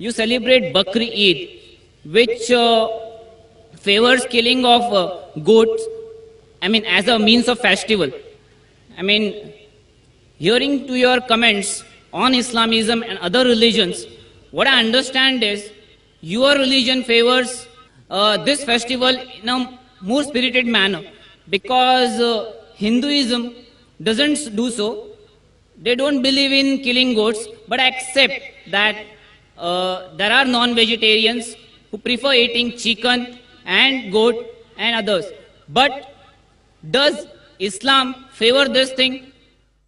you celebrate Bakri Eid, which favors killing of goats, I mean as a means of festival. I mean, hearing to your comments on Islamism and other religions, what I understand is your religion favors this festival in a more spirited manner, because Hinduism doesn't do so. They don't believe in killing goats, but accept that there are non-vegetarians who prefer eating chicken and goat and others. But does Islam favor this thing?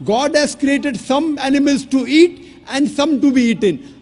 God has created some animals to eat and some to be eaten.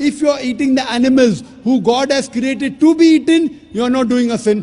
If you are eating the animals who God has created to be eaten, you are not doing a sin.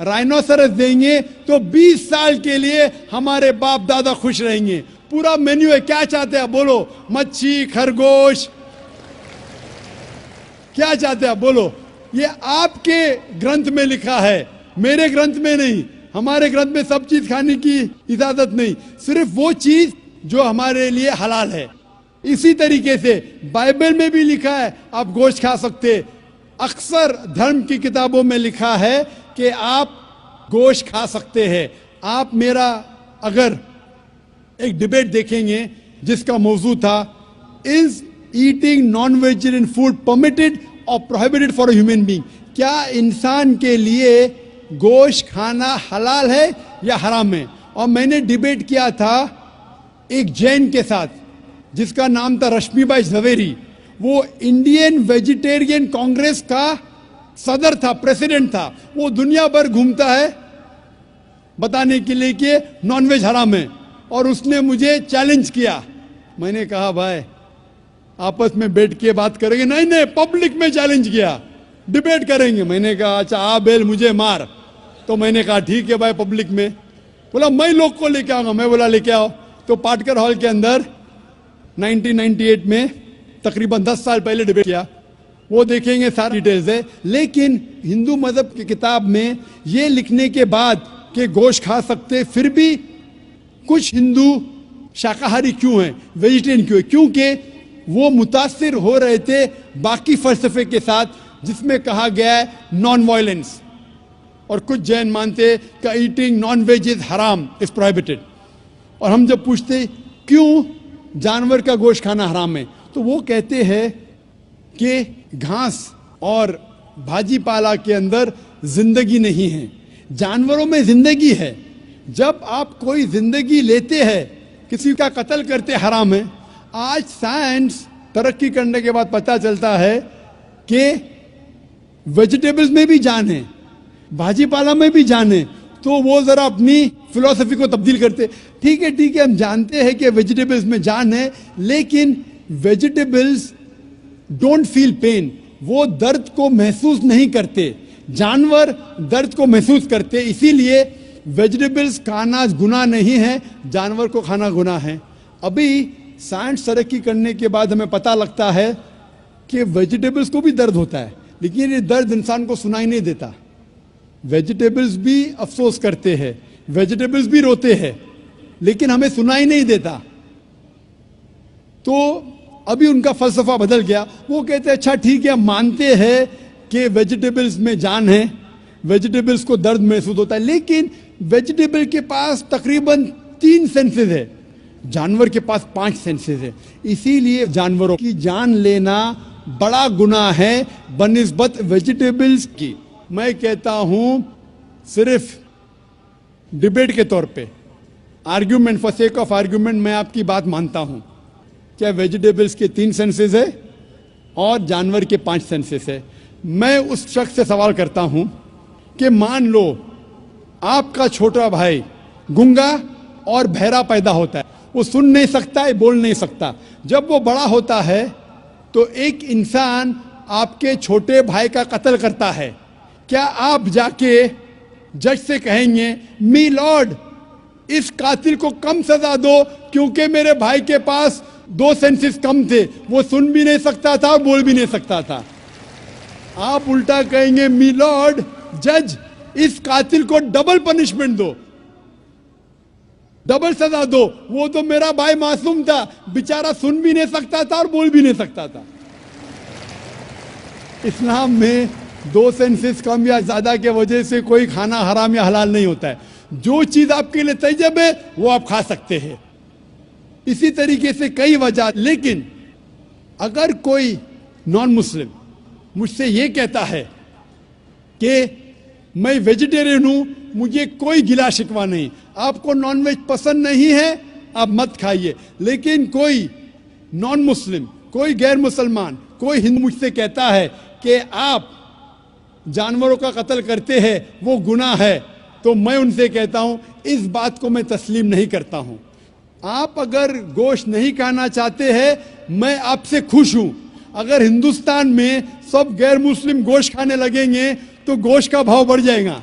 Rhinoceros देंगे तो 20 साल के लिए हमारे बाप दादा खुश रहेंगे। पूरा मेन्यू है, क्या चाहते हैं बोलो, मच्छी, खरगोश, क्या चाहते हैं बोलो। ये आपके ग्रंथ में लिखा है, मेरे ग्रंथ में नहीं। हमारे ग्रंथ में सब चीज खाने की इजाजत नहीं, सिर्फ वो चीज जो हमारे लिए हलाल है। इसी तरीके से बाइबल में भी लिखा है आप गोश्त खा सकते। अक्सर धर्म की किताबों में लिखा है कि आप गोश्त खा सकते हैं। आप मेरा अगर एक डिबेट देखेंगे जिसका मौजू था, is eating non vegetarian food permitted और prohibited for a human being, क्या इंसान के लिए गोश्त खाना हलाल है या हराम है। और मैंने डिबेट किया था एक जैन के साथ जिसका नाम था रश्मिबाई झवेरी। वो इंडियन वेजिटेरियन कांग्रेस का सदर था, प्रेसिडेंट था। वो दुनिया भर घूमता है बताने के लिए कि नॉनवेज हराम है, और उसने मुझे चैलेंज किया। मैंने कहा भाई आपस में बैठ के बात करेंगे, नहीं नहीं पब्लिक में चैलेंज किया, डिबेट करेंगे। मैंने कहा अच्छा आ बेल मुझे मार। तो मैंने कहा ठीक है भाई पब्लिक में। बोला मैं लोग को लेके आऊंगा। मैं बोला लेके आओ। तो पाटकर हॉल के अंदर 1998 में तकरीबन 10 साल पहले डिबेट किया। वो देखेंगे सारी डिटेल्स है। लेकिन हिंदू मजहब की किताब में ये लिखने के बाद कि गोश्त खा सकते, फिर भी कुछ हिंदू शाकाहारी क्यों हैं, वेजिटेरियन क्यों है, क्योंकि वो मुतासिर हो रहे थे बाकी फलसफे के साथ जिसमें कहा गया है नॉन वायलेंस। और कुछ जैन मानते कि ईटिंग नॉन वेज इज हराम, इज प्रोहिबिटेड। और हम जब पूछते क्यों जानवर का गोश्त खाना हराम है, तो वो कहते हैं कि घास और भाजी पाला के अंदर जिंदगी नहीं है, जानवरों में जिंदगी है। जब आप कोई जिंदगी लेते हैं, किसी का कत्ल करते हराम है। आज साइंस तरक्की करने के बाद पता चलता है कि वेजिटेबल्स में भी जान है, भाजी पाला में भी जान है। तो वो जरा अपनी फिलॉसफी को तब्दील करते। ठीक है हम जानते हैं कि वेजिटेबल्स में जान है, लेकिन वेजिटेबल्स डोंट फील पेन, वो दर्द को महसूस नहीं करते। जानवर दर्द को महसूस करते, इसीलिए वेजिटेबल्स खाना गुनाह नहीं है, जानवर को खाना गुनाह है। अभी साइंस तरक्की करने के बाद हमें पता लगता है कि वेजिटेबल्स को भी दर्द होता है, लेकिन ये दर्द इंसान को सुनाई नहीं देता। वेजिटेबल्स भी अफसोस करते हैं, वेजिटेबल्स भी रोते हैं, लेकिन हमें सुनाई नहीं देता। तो अभी उनका फलसफा बदल गया। वो कहते हैं अच्छा ठीक है हम मानते हैं कि वेजिटेबल्स में जान है, वेजिटेबल्स को दर्द महसूस होता है, लेकिन वेजिटेबल के पास तकरीबन 3 सेंसेस है, जानवर के पास 5 सेंसेस है। इसीलिए जानवरों की जान लेना बड़ा गुनाह है बनिस्बत वेजिटेबल्स की। मैं कहता हूं सिर्फ डिबेट के तौर पे, argument, for sake of argument, मैं आपकी बात मानता हूं क्या वेजिटेबल्स के 3 सेंसेस है और जानवर के 5 सेंसेस है। मैं उस शख्स से सवाल करता हूं कि मान लो आपका छोटा भाई गूंगा और बहरा पैदा होता है, वो सुन नहीं सकता है, बोल नहीं सकता। जब वो बड़ा होता है तो एक इंसान आपके छोटे भाई का कत्ल करता है, क्या आप जाके जज से कहेंगे मी लॉर्ड इस कातिल को कम सजा दो क्योंकि मेरे भाई के पास 2 सेंसेस कम थे, वो सुन भी नहीं सकता था, बोल भी नहीं सकता था? आप उल्टा कहेंगे मी लॉर्ड जज इस कातिल को डबल पनिशमेंट दो, डबल सजा दो, वो तो मेरा भाई मासूम था, बेचारा सुन भी नहीं सकता था और बोल भी नहीं सकता था। इस्लाम में 2 सेंसेस कम या ज्यादा के वजह से कोई खाना हराम या हलाल नहीं होता है। जो चीज आपके लिए तैयब है वो आप खा सकते हैं। इसी तरीके से कई वजह। लेकिन अगर कोई नॉन मुस्लिम मुझसे ये कहता है कि मैं वेजिटेरियन हूं, मुझे कोई गिला शिकवा नहीं, आपको नॉनवेज पसंद नहीं है आप मत खाइए, लेकिन कोई नॉन मुस्लिम, कोई गैर मुसलमान, कोई हिंदू मुझसे कहता है कि आप जानवरों का कत्ल करते हैं वो गुनाह है, तो मैं उनसे कहता हूं इस बात को मैं तस्लीम नहीं करता हूं। आप अगर गोश्त नहीं खाना चाहते हैं, मैं आपसे खुश हूं। अगर हिंदुस्तान में सब गैर मुस्लिम गोश्त खाने लगेंगे तो गोश्त का भाव बढ़ जाएगा।